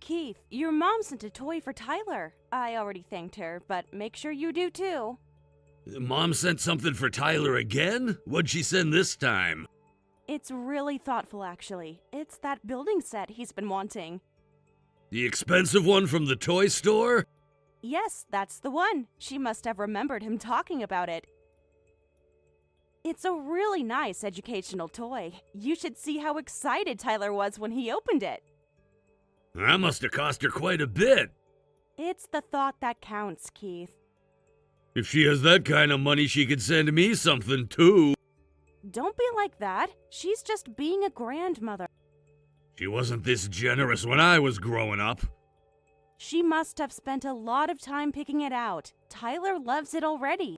Keith, your mom sent a toy for Tyler. I already thanked her, but make sure you do too. Mom sent something for Tyler again? What'd she send this time? It's really thoughtful, actually. It's that building set he's been wanting. The expensive one from the toy store? Yes, that's the one. She must have remembered him talking about it. It's a really nice educational toy. You should see how excited Tyler was when he opened it. That must have cost her quite a bit. It's the thought that counts, Keith. If she has that kind of money, she could send me something too. Don't be like that. She's just being a grandmother. She wasn't this generous when I was growing up. She must have spent a lot of time picking it out. Tyler loves it already.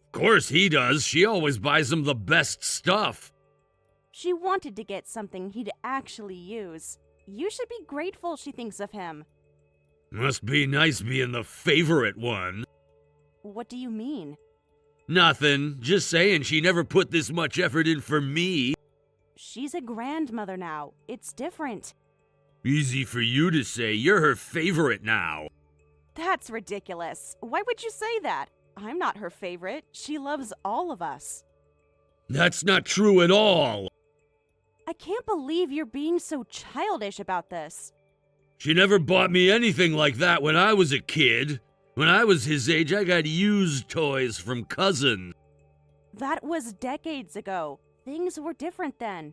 Of course he does. She always buys him the best stuff. She wanted to get something he'd actually use. You should be grateful she thinks of him. Must be nice being the favorite one. What do you mean? Nothing. Just saying she never put this much effort in for me. She's a grandmother now. It's different. Easy for you to say. You're her favorite now. That's ridiculous. Why would you say that? I'm not her favorite. She loves all of us. That's not true at all. I can't believe you're being so childish about this. She never bought me anything like that when I was a kid. When I was his age, I got used toys from cousins. That was decades ago. Things were different then.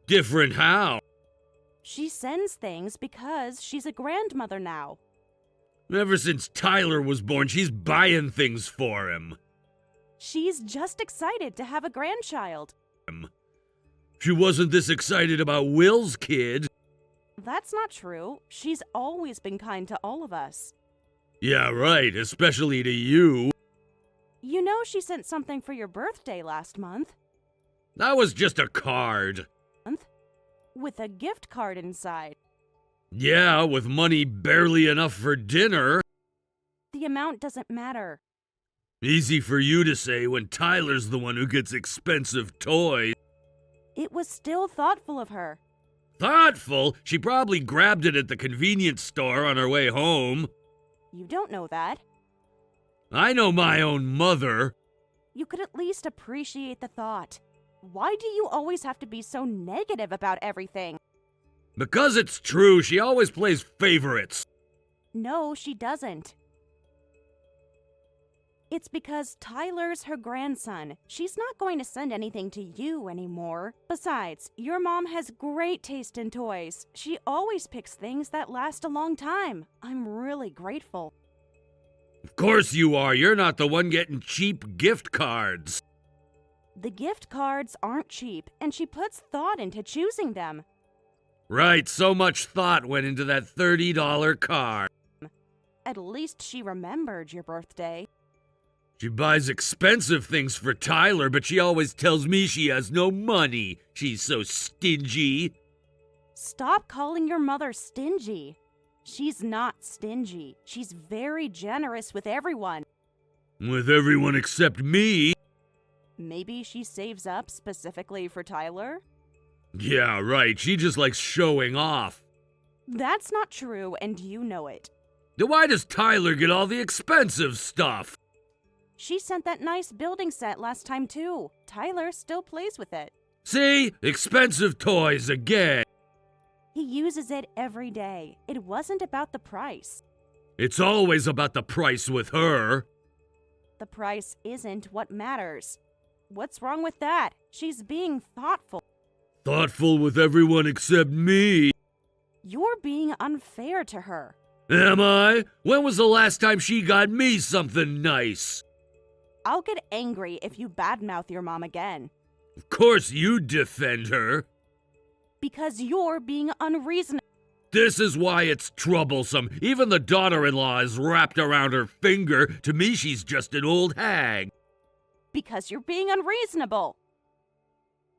Different how? She sends things because she's a grandmother now. Ever since Tyler was born, she's buying things for him. She's just excited to have a grandchild. She wasn't this excited about Will's kid. That's not true. She's always been kind to all of us. Yeah, right, especially to you. You know she sent something for your birthday last month. That was just a card. With a gift card inside. Yeah, with money barely enough for dinner. The amount doesn't matter. Easy for you to say when Tyler's the one who gets expensive toys. It was still thoughtful of her. Thoughtful? She probably grabbed it at the convenience store on her way home. You don't know that. I know my own mother. You could at least appreciate the thought. Why do you always have to be so negative about everything? Because it's true, she always plays favorites. No, she doesn't. It's because Tyler's her grandson. She's not going to send anything to you anymore. Besides, your mom has great taste in toys. She always picks things that last a long time. I'm really grateful. Of course you are. You're not the one getting cheap gift cards. The gift cards aren't cheap, and she puts thought into choosing them. Right, so much thought went into that $30 card. At least she remembered your birthday. She buys expensive things for Tyler, but she always tells me she has no money. She's so stingy. Stop calling your mother stingy. She's not stingy. She's very generous with everyone. With everyone except me. Maybe she saves up specifically for Tyler? Yeah, right. She just likes showing off. That's not true, and you know it. Then why does Tyler get all the expensive stuff? She sent that nice building set last time, too. Tyler still plays with it. See? Expensive toys again. He uses it every day. It wasn't about the price. It's always about the price with her. The price isn't what matters. What's wrong with that? She's being thoughtful. Thoughtful with everyone except me. You're being unfair to her. Am I? When was the last time she got me something nice? I'll get angry if you badmouth your mom again. Of course you defend her. Because you're being unreasonable. This is why it's troublesome. Even the daughter-in-law is wrapped around her finger. To me, she's just an old hag. Because you're being unreasonable.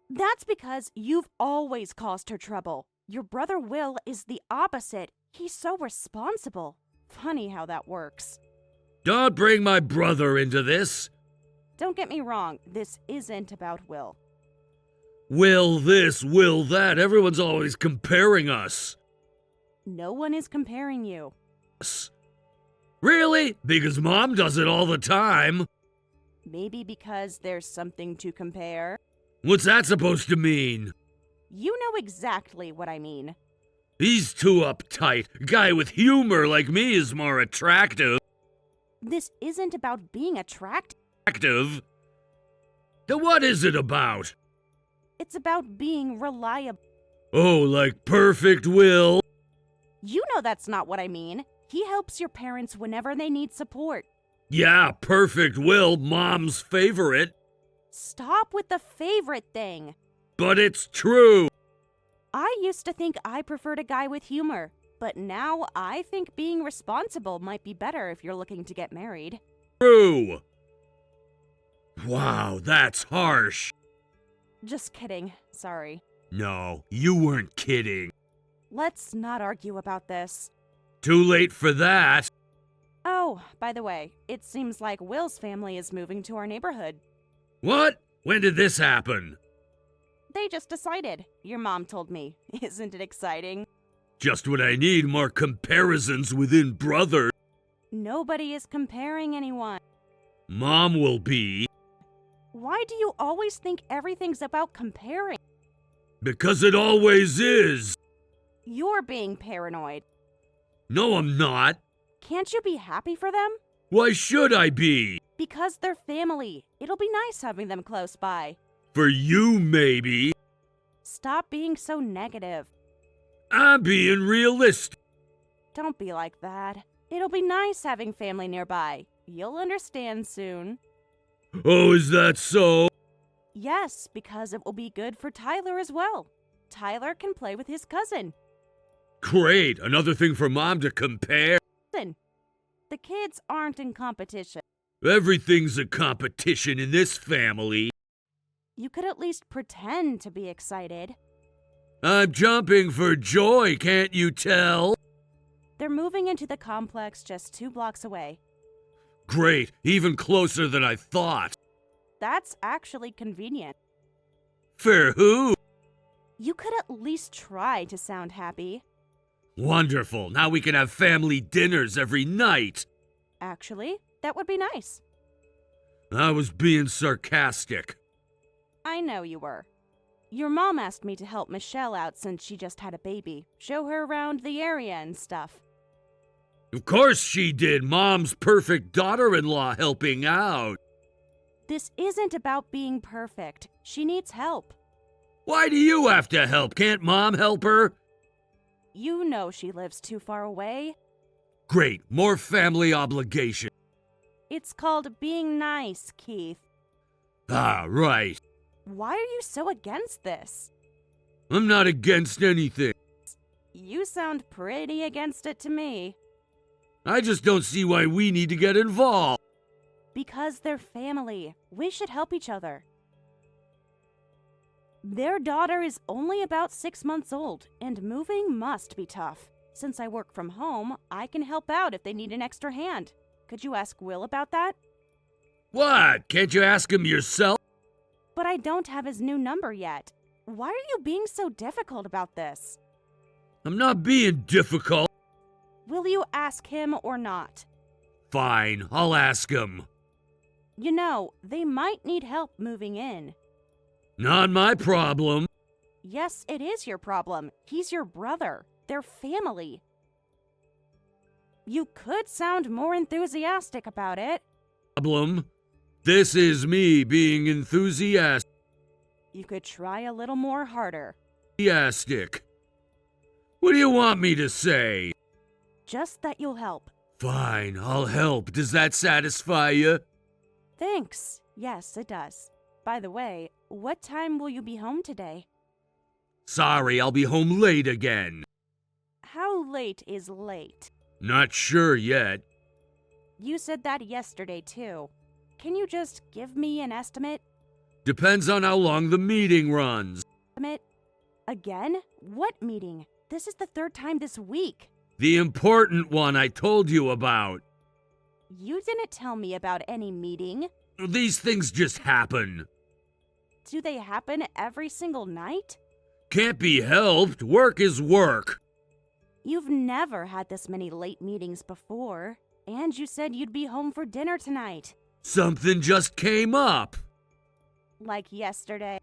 That's because you've always caused her trouble. Your brother Will is the opposite. He's so responsible. Funny how that works. Don't bring my brother into this. Don't get me wrong, this isn't about Will. Will this, will that. Everyone's always comparing us. No one is comparing you. Really? Because Mom does it all the time. Maybe because there's something to compare. What's that supposed to mean? You know exactly what I mean. He's too uptight. A guy with humor like me is more attractive. This isn't about being attractive. Then what is it about? It's about being reliable. Oh, like perfect will? You know that's not what I mean. He helps your parents whenever they need support. Yeah, perfect will, Mom's favorite. Stop with the favorite thing. But it's true. I used to think I preferred a guy with humor, but now I think being responsible might be better if you're looking to get married. True. Wow, that's harsh. Just kidding. Sorry. No, you weren't kidding. Let's not argue about this. Too late for that. Oh, by the way, it seems like Will's family is moving to our neighborhood. What? When did this happen? They just decided. Your mom told me. Isn't it exciting? Just what I need, more comparisons within brothers. Nobody is comparing anyone. Mom will be. Why do you always think everything's about comparing? Because it always is. You're being paranoid. No, I'm not. Can't you be happy for them? Why should I be? Because they're family. It'll be nice having them close by. For you, maybe. Stop being so negative. I'm being realistic. Don't be like that. It'll be nice having family nearby. You'll understand soon. Oh, is that so? Yes, because it will be good for Tyler as well. Tyler can play with his cousin. Great, another thing for Mom to compare. Listen, the kids aren't in competition. Everything's a competition in this family. You could at least pretend to be excited. I'm jumping for joy, can't you tell? They're moving into the complex just 2 blocks away. Great, even closer than I thought. That's actually convenient. For who? You could at least try to sound happy. Wonderful, now we can have family dinners every night. Actually, that would be nice. I was being sarcastic. I know you were. Your mom asked me to help Michelle out since she just had a baby, show her around the area and stuff. Of course she did, Mom's perfect daughter-in-law helping out. This isn't about being perfect. She needs help. Why do you have to help? Can't Mom help her? You know she lives too far away. Great, more family obligation. It's called being nice, Keith. Ah, right. Why are you so against this? I'm not against anything. You sound pretty against it to me. I just don't see why we need to get involved. Because they're family. We should help each other. Their daughter is only about 6 months old, and moving must be tough. Since I work from home, I can help out if they need an extra hand. Could you ask Will about that? What? Can't you ask him yourself? But I don't have his new number yet. Why are you being so difficult about this? I'm not being difficult. Will you ask him or not? Fine, I'll ask him. You know, they might need help moving in. Not my problem. Yes, it is your problem. He's your brother. They're family. You could sound more enthusiastic about it. Problem? This is me being enthusiastic. You could try a little more harder. What do you want me to say? Just that you'll help. Fine, I'll help. Does that satisfy you? Thanks. Yes, it does. By the way, what time will you be home today? Sorry, I'll be home late again. How late is late? Not sure yet. You said that yesterday, too. Can you just give me an estimate? Depends on how long the meeting runs. Estimate? Again? What meeting? This is the 3rd time this week. The important one I told you about. You didn't tell me about any meeting. These things just happen. Do they happen every single night? Can't be helped. Work is work. You've never had this many late meetings before, and you said you'd be home for dinner tonight. Something just came up. Like yesterday.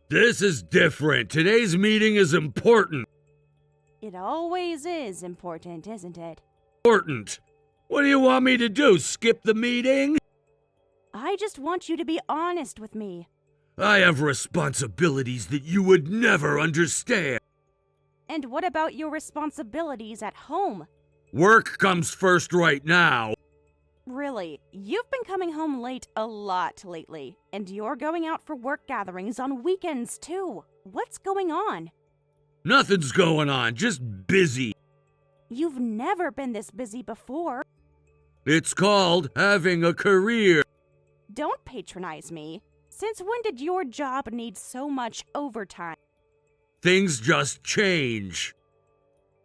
This is different. Today's meeting is important. It always is important, isn't it? Important. What do you want me to do? Skip the meeting? I just want you to be honest with me. I have responsibilities that you would never understand. And what about your responsibilities at home? Work comes first right now. Really, you've been coming home late a lot lately, and you're going out for work gatherings on weekends too. What's going on? Nothing's going on, just busy. You've never been this busy before. It's called having a career. Don't patronize me. Since when did your job need so much overtime? Things just change.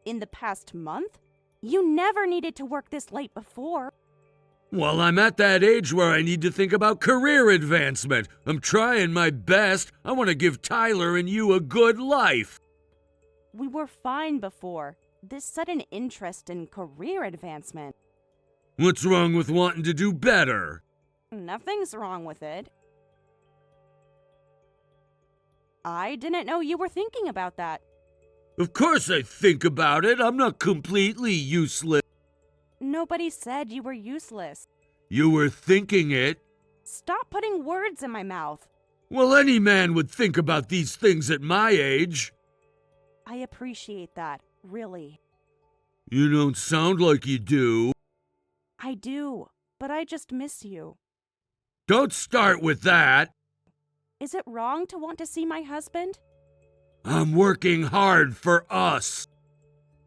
In the past month? You never needed to work this late before. Well, I'm at that age where I need to think about career advancement. I'm trying my best. I want to give Tyler and you a good life. We were fine before. This sudden interest in career advancement. What's wrong with wanting to do better? Nothing's wrong with it. I didn't know you were thinking about that. Of course I think about it. I'm not completely useless. Nobody said you were useless. You were thinking it. Stop putting words in my mouth. Well, any man would think about these things at my age. I appreciate that, really. You don't sound like you do. I do, but I just miss you. Don't start with that. Is it wrong to want to see my husband? I'm working hard for us.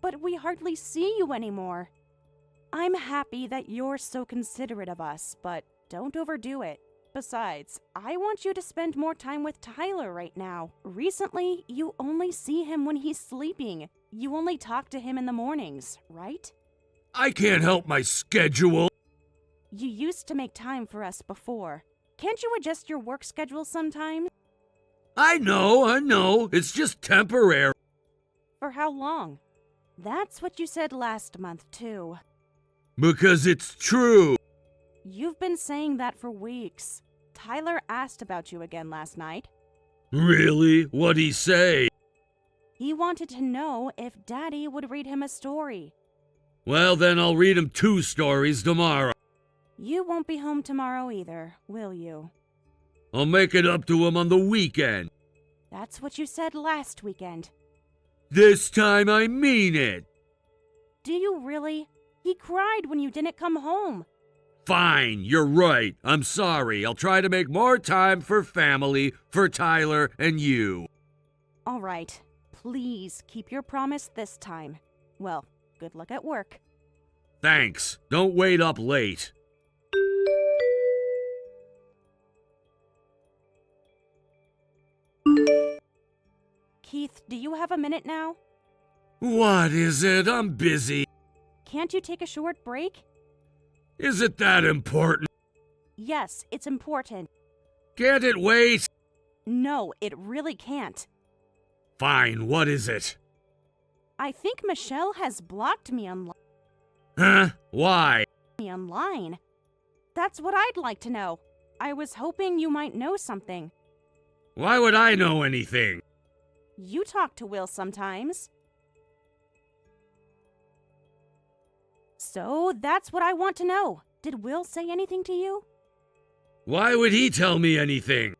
But we hardly see you anymore. I'm happy that you're so considerate of us, but don't overdo it. Besides, I want you to spend more time with Tyler right now. Recently, you only see him when he's sleeping. You only talk to him in the mornings, right? I can't help my schedule. You used to make time for us before. Can't you adjust your work schedule sometime? I know. It's just temporary. For how long? That's what you said last month, too. Because it's true. You've been saying that for weeks. Tyler asked about you again last night. Really? What'd he say? He wanted to know if Daddy would read him a story. Well, then I'll read him 2 stories tomorrow. You won't be home tomorrow either, will you? I'll make it up to him on the weekend. That's what you said last weekend. This time I mean it. Do you really? He cried when you didn't come home. Fine, you're right. I'm sorry. I'll try to make more time for family, for Tyler and you. All right. Please keep your promise this time. Well, good luck at work. Thanks. Don't wait up late. Keith, do you have a minute now? What is it? I'm busy. Can't you take a short break? Is it that important? Yes, it's important. Can't it wait? No, it really can't. Fine, what is it? I think Michelle has blocked me Huh? Why? online. That's what I'd like to know. I was hoping you might know something. Why would I know anything? You talk to Will sometimes. So that's what I want to know. Did Will say anything to you? Why would he tell me anything?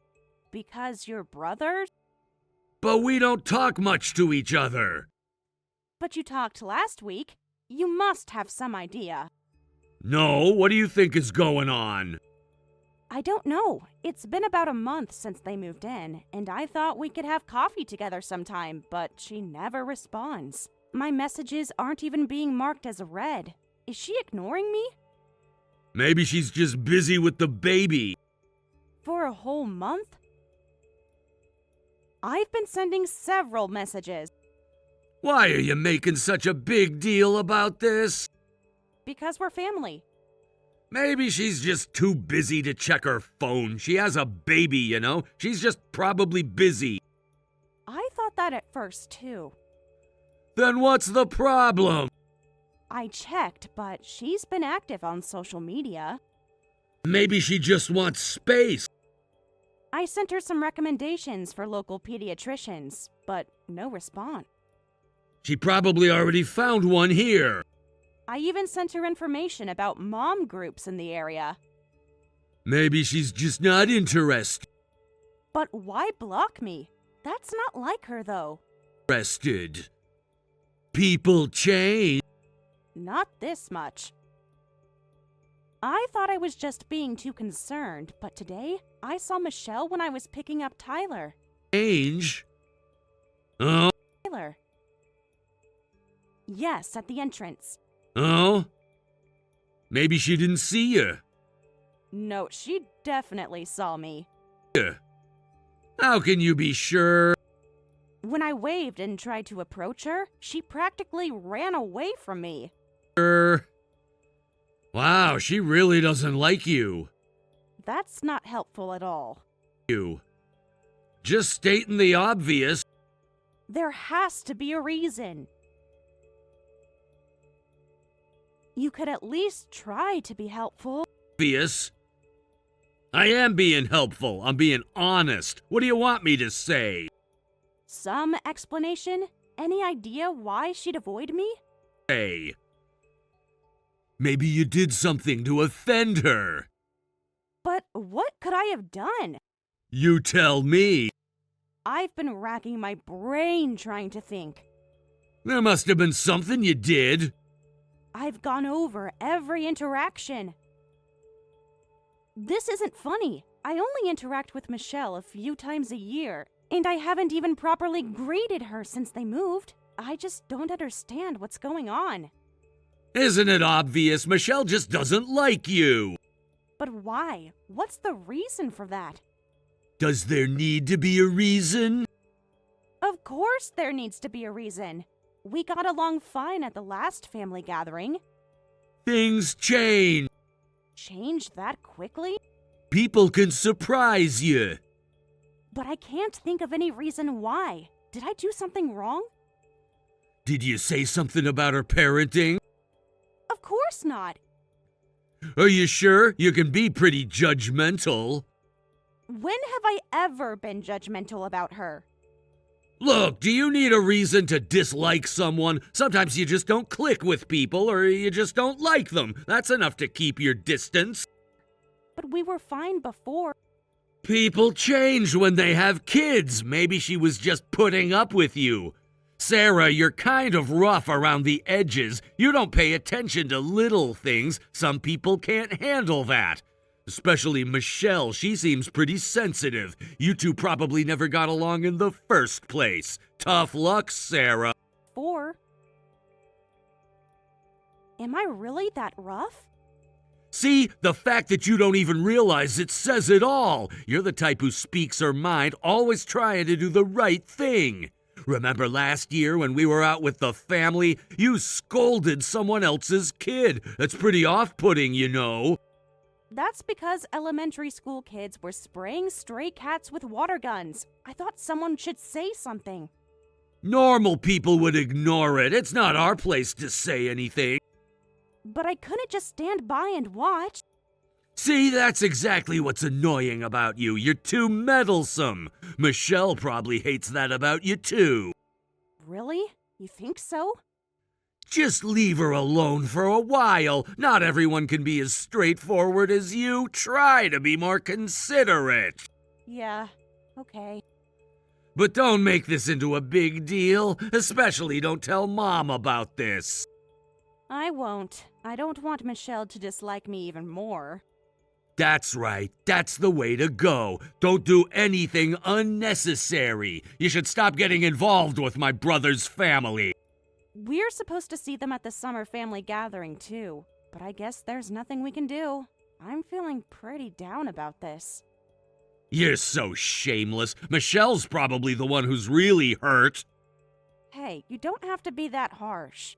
Because you're brothers? But we don't talk much to each other. But you talked last week. You must have some idea. No, what do you think is going on? I don't know. It's been about a month since they moved in, and I thought we could have coffee together sometime, but she never responds. My messages aren't even being marked as read. Is she ignoring me? Maybe she's just busy with the baby. For a whole month? I've been sending several messages. Why are you making such a big deal about this? Because we're family. Maybe she's just too busy to check her phone. She has a baby, you know? She's just probably busy. I thought that at first, too. Then what's the problem? I checked, but she's been active on social media. Maybe she just wants space. I sent her some recommendations for local pediatricians, but no response. She probably already found one here. I even sent her information about mom groups in the area. Maybe she's just not interested. But why block me? That's not like her, though. People change. Not this much. I thought I was just being too concerned, but today I saw Michelle when I was picking up Tyler. Change? Oh? Tyler. Yes, at the entrance. Oh? Maybe she didn't see you. No, she definitely saw me. How can you be sure? When I waved and tried to approach her, she practically ran away from me. Wow, she really doesn't like you. That's not helpful at all. Just stating the obvious. There has to be a reason. You could at least try to be helpful. Obvious? I am being helpful. I'm being honest. What do you want me to say? Some explanation? Any idea why she'd avoid me? Hey. Maybe you did something to offend her. But what could I have done? You tell me. I've been racking my brain trying to think. There must have been something you did. I've gone over every interaction. This isn't funny. I only interact with Michelle a few times a year, and I haven't even properly greeted her since they moved. I just don't understand what's going on. Isn't it obvious? Michelle just doesn't like you. But why? What's the reason for that? Does there need to be a reason? Of course there needs to be a reason. We got along fine at the last family gathering. Things change. Change that quickly? People can surprise you. But I can't think of any reason why. Did I do something wrong? Did you say something about her parenting? Of course not. Are you sure? You can be pretty judgmental. When have I ever been judgmental about her? Look, do you need a reason to dislike someone? Sometimes you just don't click with people or you just don't like them. That's enough to keep your distance. But we were fine before. People change when they have kids. Maybe she was just putting up with you. Sarah, you're kind of rough around the edges. You don't pay attention to little things. Some people can't handle that. Especially Michelle, she seems pretty sensitive. You two probably never got along in the first place. Tough luck, Sarah. Am I really that rough? See, the fact that you don't even realize it says it all. You're the type who speaks her mind, always trying to do the right thing. Remember last year when we were out with the family? You scolded someone else's kid. That's pretty off-putting, you know. That's because elementary school kids were spraying stray cats with water guns. I thought someone should say something. Normal people would ignore it. It's not our place to say anything. But I couldn't just stand by and watch. See, that's exactly what's annoying about you. You're too meddlesome. Michelle probably hates that about you too. Really? You think so? Just leave her alone for a while. Not everyone can be as straightforward as you. Try to be more considerate. Yeah, okay. But don't make this into a big deal. Especially don't tell Mom about this. I won't. I don't want Michelle to dislike me even more. That's right. That's the way to go. Don't do anything unnecessary. You should stop getting involved with my brother's family. We're supposed to see them at the summer family gathering too, but I guess there's nothing we can do. I'm feeling pretty down about this. You're so shameless. Michelle's probably the one who's really hurt. Hey, you don't have to be that harsh.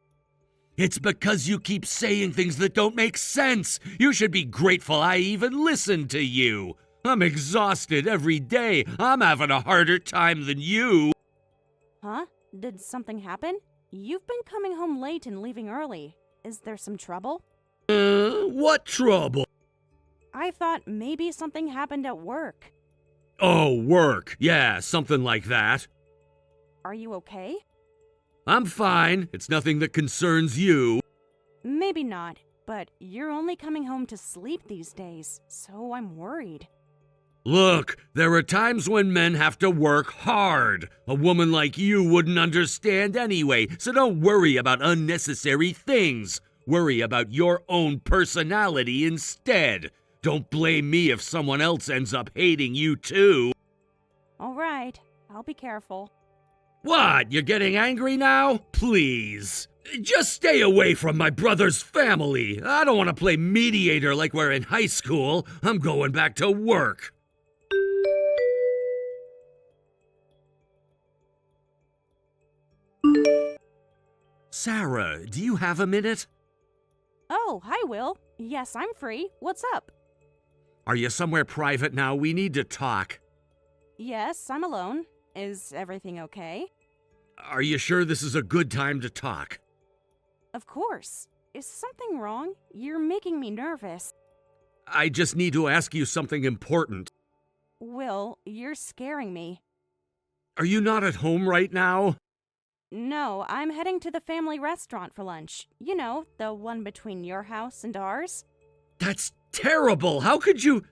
It's because you keep saying things that don't make sense. You should be grateful I even listened to you. I'm exhausted every day. I'm having a harder time than you. Huh? Did something happen? You've been coming home late and leaving early. Is there some trouble? What trouble? I thought maybe something happened at work. Oh, work. Yeah, something like that. Are you okay? I'm fine. It's nothing that concerns you. Maybe not, but you're only coming home to sleep these days, so I'm worried. Look, there are times when men have to work hard. A woman like you wouldn't understand anyway, so don't worry about unnecessary things. Worry about your own personality instead. Don't blame me if someone else ends up hating you too. All right, I'll be careful. What? You're getting angry now? Please. Just stay away from my brother's family. I don't want to play mediator like we're in high school. I'm going back to work. Sarah, do you have a minute? Oh, hi, Will. Yes, I'm free. What's up? Are you somewhere private now? We need to talk. Yes, I'm alone. Is everything okay? Are you sure this is a good time to talk? Of course. Is something wrong? You're making me nervous. I just need to ask you something important. Will, you're scaring me. Are you not at home right now? No, I'm heading to the family restaurant for lunch. You know, the one between your house and ours. That's terrible. How could you...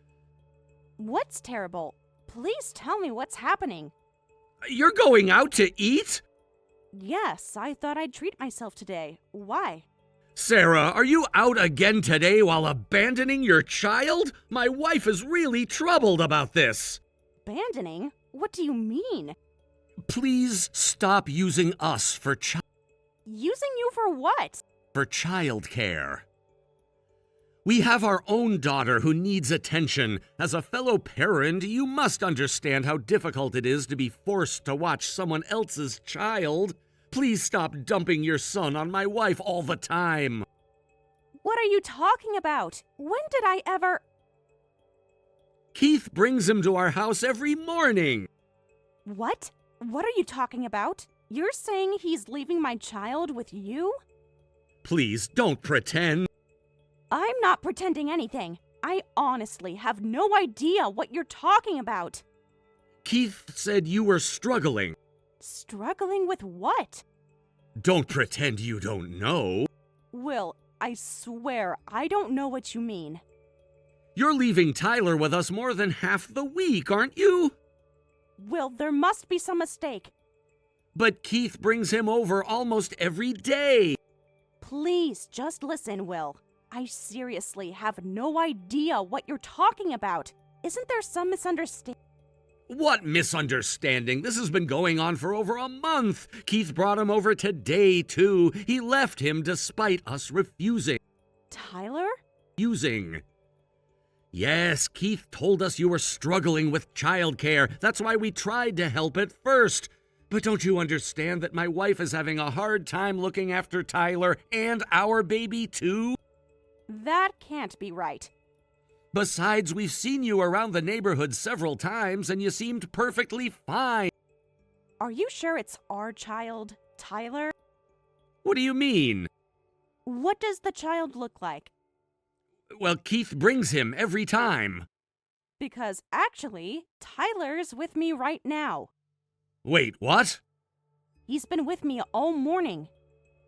What's terrible? Please tell me what's happening. You're going out to eat? Yes, I thought I'd treat myself today. Why? Sarah, are you out again today while abandoning your child? My wife is really troubled about this. Abandoning? What do you mean? Please stop using us for Using you for what? childcare. We have our own daughter who needs attention. As a fellow parent, you must understand how difficult it is to be forced to watch someone else's child. Please stop dumping your son on my wife all the time. What are you talking about? When did I ever... Keith brings him to our house every morning. What? What are you talking about? You're saying he's leaving my child with you? Please, don't pretend. I'm not pretending anything. I honestly have no idea what you're talking about. Keith said you were struggling. Struggling with what? Don't pretend you don't know. Will, I swear I don't know what you mean. You're leaving Tyler with us more than half the week, aren't you? Will, there must be some mistake. But Keith brings him over almost every day. Please, just listen, Will. I seriously have no idea what you're talking about. Isn't there some misunderstanding? What misunderstanding? This has been going on for over a month. Keith brought him over today, too. He left him despite us refusing. Tyler? Yes, Keith told us you were struggling with childcare. That's why we tried to help at first. But don't you understand that my wife is having a hard time looking after Tyler and our baby, too? That can't be right. Besides, we've seen you around the neighborhood several times and you seemed perfectly fine. Are you sure it's our child, Tyler? What do you mean? What does the child look like? Well, Keith brings him every time. Because actually, Tyler's with me right now. Wait, what? He's been with me all morning.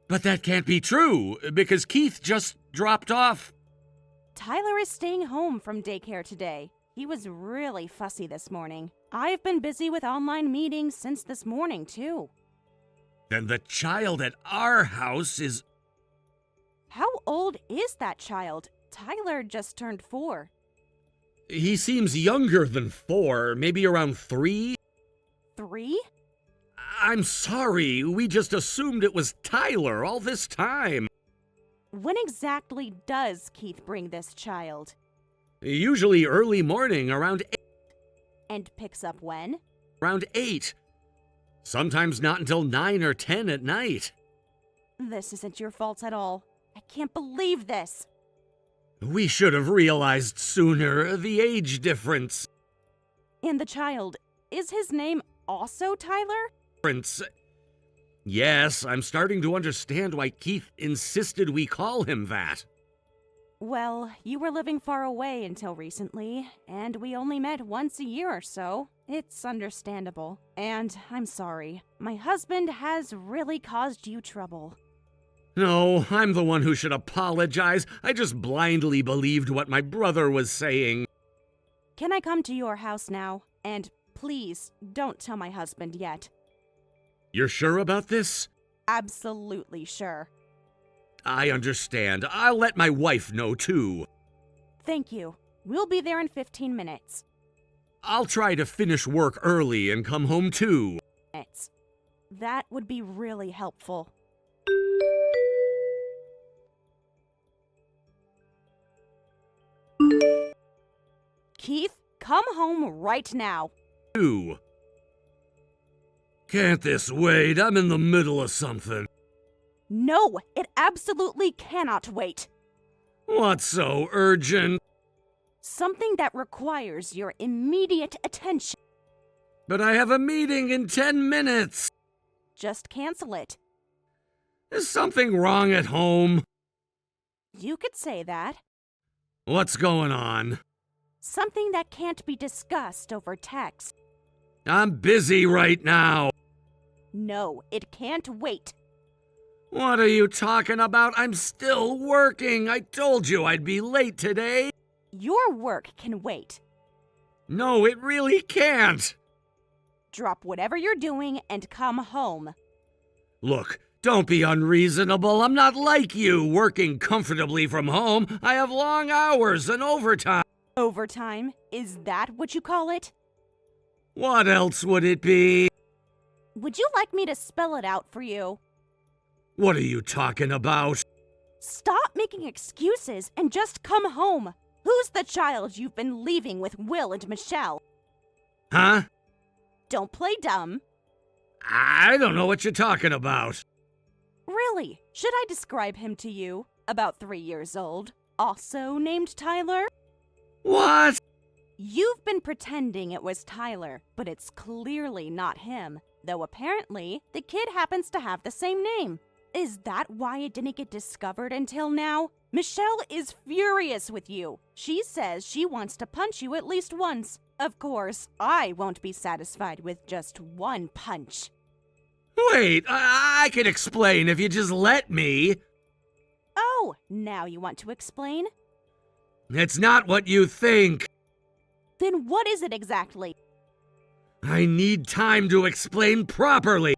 But that can't be true, because Keith just dropped off. Tyler is staying home from daycare today. He was really fussy this morning. I've been busy with online meetings since this morning, too. Then the child at our house is... How old is that child? Tyler just turned 4. He seems younger than 4, maybe around 3. 3? I'm sorry, we just assumed it was Tyler all this time. When exactly does Keith bring this child? Usually early morning, around 8. And picks up when? Around 8. Sometimes not until 9 or 10 at night. This isn't your fault at all. I can't believe this. We should have realized sooner the age difference. And the child, is his name also Tyler? Yes, I'm starting to understand why Keith insisted we call him that. Well, you were living far away until recently, and we only met once a year or so. It's understandable. And I'm sorry. My husband has really caused you trouble. No, I'm the one who should apologize. I just blindly believed what my brother was saying. Can I come to your house now? And please, don't tell my husband yet. You're sure about this? Absolutely sure. I understand. I'll let my wife know too. Thank you. We'll be there in 15 minutes. I'll try to finish work early and come home too. That would be really helpful. Keith, come home right now. Can't this wait? I'm in the middle of something. No, it absolutely cannot wait. What's so urgent? Something that requires your immediate attention. But I have a meeting in 10 minutes. Just cancel it. Is something wrong at home? You could say that. What's going on? Something that can't be discussed over text. I'm busy right now. No, it can't wait. What are you talking about? I'm still working. I told you I'd be late today. Your work can wait. No, it really can't. Drop whatever you're doing and come home. Look, don't be unreasonable. I'm not like you, working comfortably from home. I have long hours and overtime. Overtime? Is that what you call it? What else would it be? Would you like me to spell it out for you? What are you talking about? Stop making excuses and just come home. Who's the child you've been leaving with Will and Michelle? Huh? Don't play dumb. I don't know what you're talking about. Really? Should I describe him to you? About 3 years old. Also named Tyler? What? You've been pretending it was Tyler, but it's clearly not him. Though apparently, the kid happens to have the same name. Is that why it didn't get discovered until now? Michelle is furious with you. She says she wants to punch you at least once. Of course, I won't be satisfied with just one punch. Wait, I can explain if you just let me. Oh, now you want to explain? It's not what you think. Then what is it exactly? I need time to explain properly.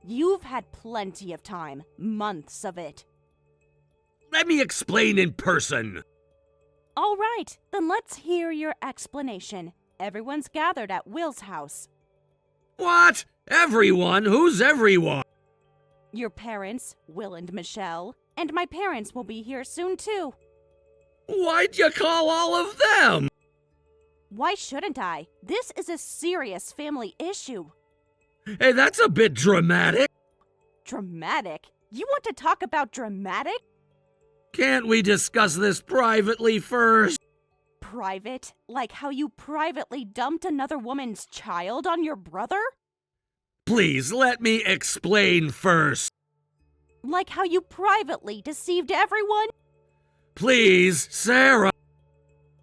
You've had plenty of time. Months of it. Let me explain in person. All right, then let's hear your explanation. Everyone's gathered at Will's house. What? Everyone? Who's everyone? Your parents, Will and Michelle, and my parents will be here soon too. Why'd you call all of them? Why shouldn't I? This is a serious family issue. Hey, that's a bit dramatic. Dramatic? You want to talk about dramatic? Can't we discuss this privately first? Private? Like how you privately dumped another woman's child on your brother? Please, let me explain first. Like how you privately deceived everyone? Please, Sarah.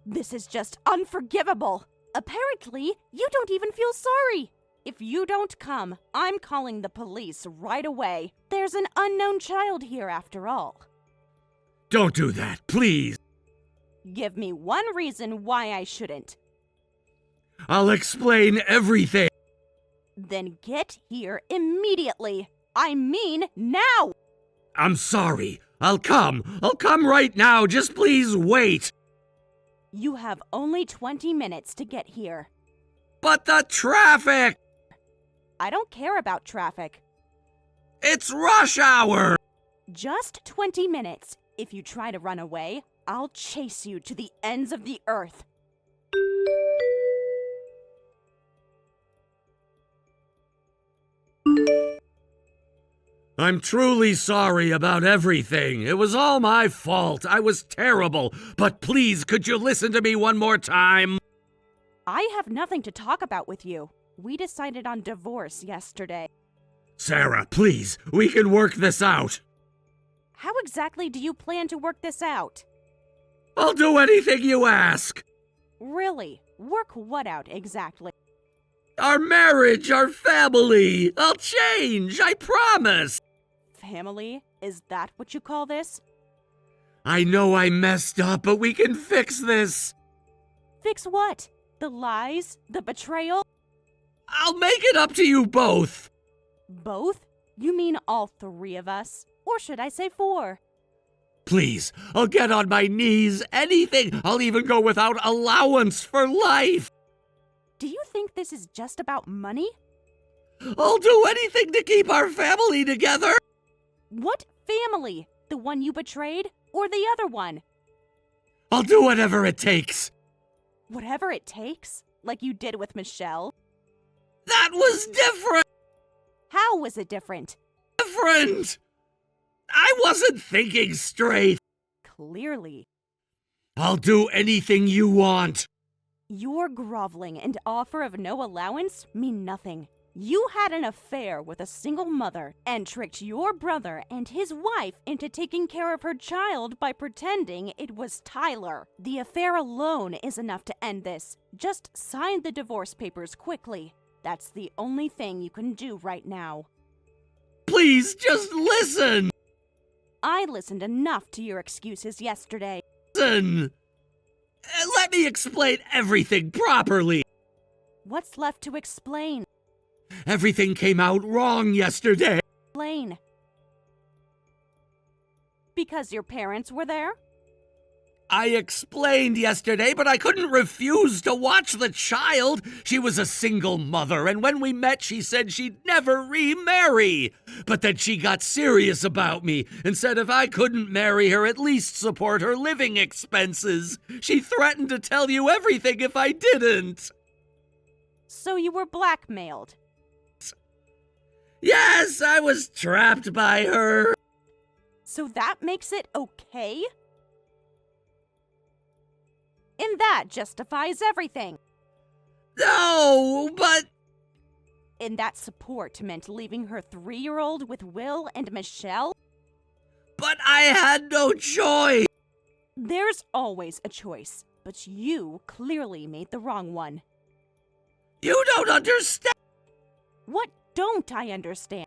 This is just unforgivable. Apparently, you don't even feel sorry. If you don't come, I'm calling the police right away. There's an unknown child here after all. Don't do that, please. Give me one reason why I shouldn't. I'll explain everything. Then get here immediately. I mean now! I'm sorry. I'll come. I'll come right now. Just please wait. You have only 20 minutes to get here. But the traffic! I don't care about traffic. It's rush hour! Just 20 minutes. If you try to run away, I'll chase you to the ends of the earth. I'm truly sorry about everything. It was all my fault. I was terrible. But please, could you listen to me one more time? I have nothing to talk about with you. We decided on divorce yesterday. Sarah, please, we can work this out. How exactly do you plan to work this out? I'll do anything you ask. Really? Work what out exactly? Our marriage, our family. I'll change, I promise. Family? Is that what you call this? I know I messed up, but we can fix this. Fix what? The lies? The betrayal? I'll make it up to you both. Both? You mean all three of us? Or should I say four? Please, I'll get on my knees, anything. I'll even go without allowance for life. Do you think this is just about money? I'll do anything to keep our family together. What family? The one you betrayed? Or the other one? I'll do whatever it takes. Whatever it takes? Like you did with Michelle? That was different. How was it different? Different. I wasn't thinking straight. Clearly. I'll do anything you want. Your groveling and offer of no allowance mean nothing. You had an affair with a single mother and tricked your brother and his wife into taking care of her child by pretending it was Tyler. The affair alone is enough to end this. Just sign the divorce papers quickly. That's the only thing you can do right now. Please, just listen. I listened enough to your excuses yesterday. Listen. Let me explain everything properly. What's left to explain? Everything came out wrong yesterday. Explain. Because your parents were there? I explained yesterday, but I couldn't refuse to watch the child. She was a single mother, and when we met, she said she'd never remarry. But then she got serious about me and said if I couldn't marry her, at least support her living expenses. She threatened to tell you everything if I didn't. So you were blackmailed? Yes, I was trapped by her. So that makes it okay? And that justifies everything. No, but... And that support meant leaving her 3-year-old with Will and Michelle? But I had no choice. There's always a choice, but you clearly made the wrong one. You don't understand. What don't I understand?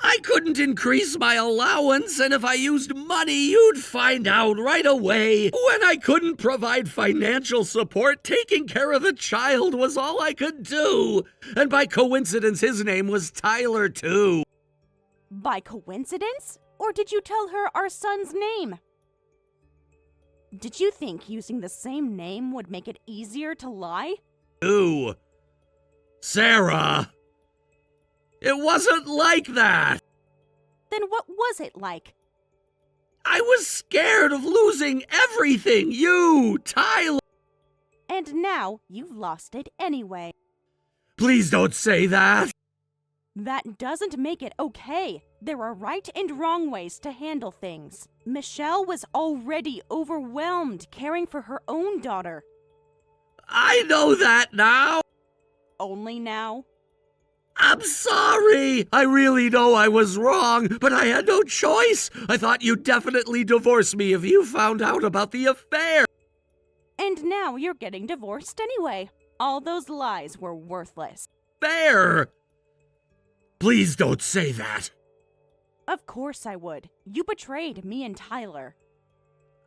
I couldn't increase my allowance, and if I used money, you'd find out right away. When I couldn't provide financial support, taking care of the child was all I could do. And by coincidence, his name was Tyler, too. By coincidence? Or did you tell her our son's name? Did you think using the same name would make it easier to lie? Ooh. Sarah. It wasn't like that. Then what was it like? I was scared of losing everything. You, Tyler. And now you've lost it anyway. Please don't say that. That doesn't make it okay. There are right and wrong ways to handle things. Michelle was already overwhelmed caring for her own daughter. I know that now. Only now? I'm sorry. I really know I was wrong, but I had no choice. I thought you'd definitely divorce me if you found out about the affair. And now you're getting divorced anyway. All those lies were worthless. Fair. Please don't say that. Of course I would. You betrayed me and Tyler.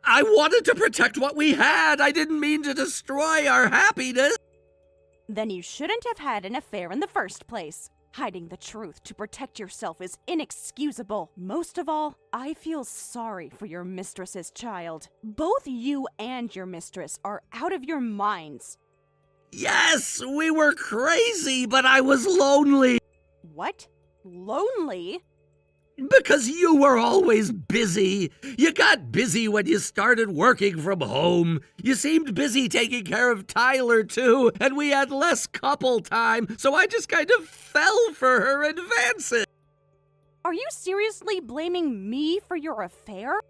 I wanted to protect what we had. I didn't mean to destroy our happiness. Then you shouldn't have had an affair in the first place. Hiding the truth to protect yourself is inexcusable. Most of all, I feel sorry for your mistress's child. Both you and your mistress are out of your minds. Yes, we were crazy, but I was lonely. What? Lonely? Because you were always busy. You got busy when you started working from home. You seemed busy taking care of Tyler, too, and we had less couple time, so I just kind of fell for her advances. Are you seriously blaming me for your affair?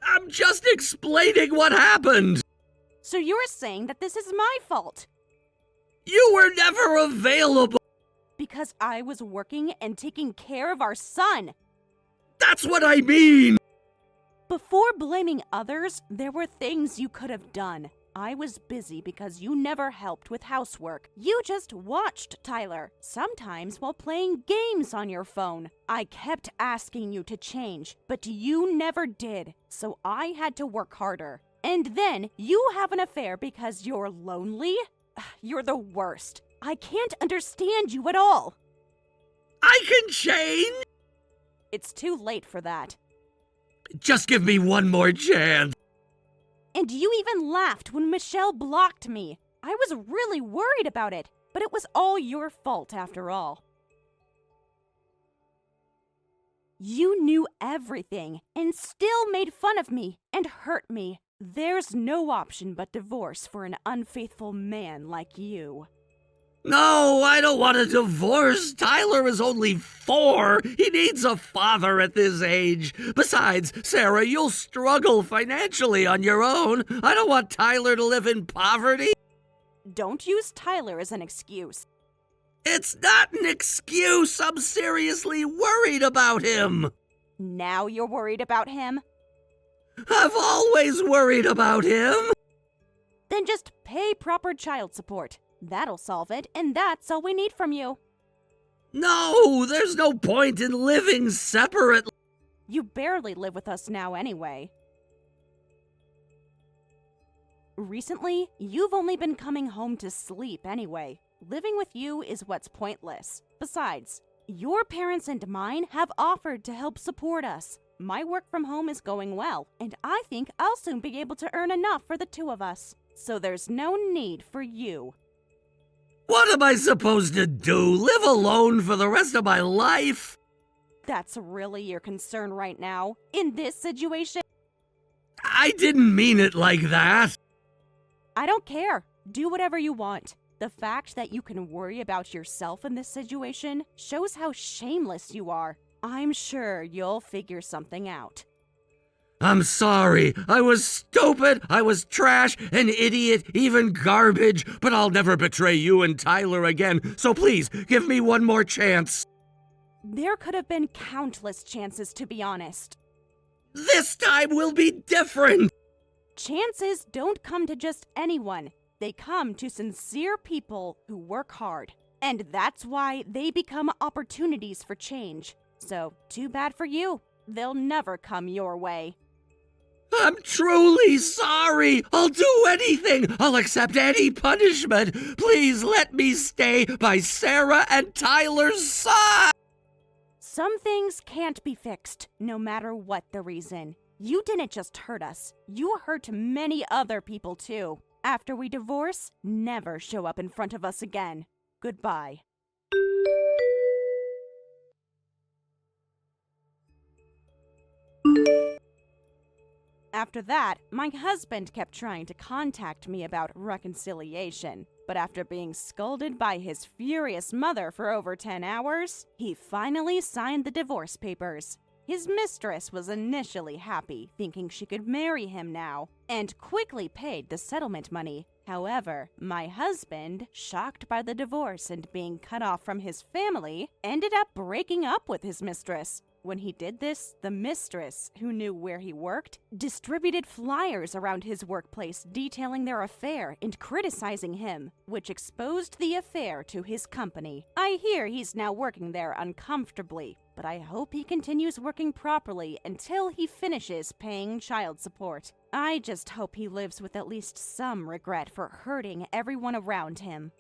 I'm just explaining what happened. So you're saying that this is my fault? You were never available. because I was working and taking care of our son. That's what I mean! Before blaming others, there were things you could have done. I was busy because you never helped with housework. You just watched Tyler, sometimes while playing games on your phone. I kept asking you to change, but you never did, so I had to work harder. And then you have an affair because you're lonely? You're the worst. I can't understand you at all. I can change! It's too late for that. Just give me one more chance. And you even laughed when Michelle blocked me. I was really worried about it, but it was all your fault after all. You knew everything and still made fun of me and hurt me. There's no option but divorce for an unfaithful man like you. No, I don't want a divorce. Tyler is only 4. He needs a father at this age. Besides, Sarah, you'll struggle financially on your own. I don't want Tyler to live in poverty. Don't use Tyler as an excuse. It's not an excuse. I'm seriously worried about him. Now you're worried about him? I've always worried about him. Then just pay proper child support. That'll solve it, and that's all we need from you. No, there's no point in living separately. You barely live with us now anyway. Recently, you've only been coming home to sleep anyway. Living with you is what's pointless. Besides, your parents and mine have offered to help support us. My work from home is going well, and I think I'll soon be able to earn enough for the 2 of us. So there's no need for you. What am I supposed to do? Live alone for the rest of my life? That's really your concern right now, in this situation? I didn't mean it like that. I don't care. Do whatever you want. The fact that you can worry about yourself in this situation shows how shameless you are. I'm sure you'll figure something out. I'm sorry. I was stupid. I was trash, an idiot, even garbage. But I'll never betray you and Tyler again. So please, give me one more chance. There could have been countless chances, to be honest. This time will be different. Chances don't come to just anyone. They come to sincere people who work hard. And that's why they become opportunities for change. So, too bad for you. They'll never come your way. I'm truly sorry. I'll do anything. I'll accept any punishment. Please let me stay by Sarah and Tyler's side. Some things can't be fixed, no matter what the reason. You didn't just hurt us. You hurt many other people too. After we divorce, never show up in front of us again. Goodbye. After that, my husband kept trying to contact me about reconciliation. But after being scolded by his furious mother for over 10 hours, he finally signed the divorce papers. His mistress was initially happy, thinking she could marry him now, and quickly paid the settlement money. However, my husband, shocked by the divorce and being cut off from his family, ended up breaking up with his mistress. When he did this, the mistress, who knew where he worked, distributed flyers around his workplace detailing their affair and criticizing him, which exposed the affair to his company. I hear he's now working there uncomfortably, but I hope he continues working properly until he finishes paying child support. I just hope he lives with at least some regret for hurting everyone around him.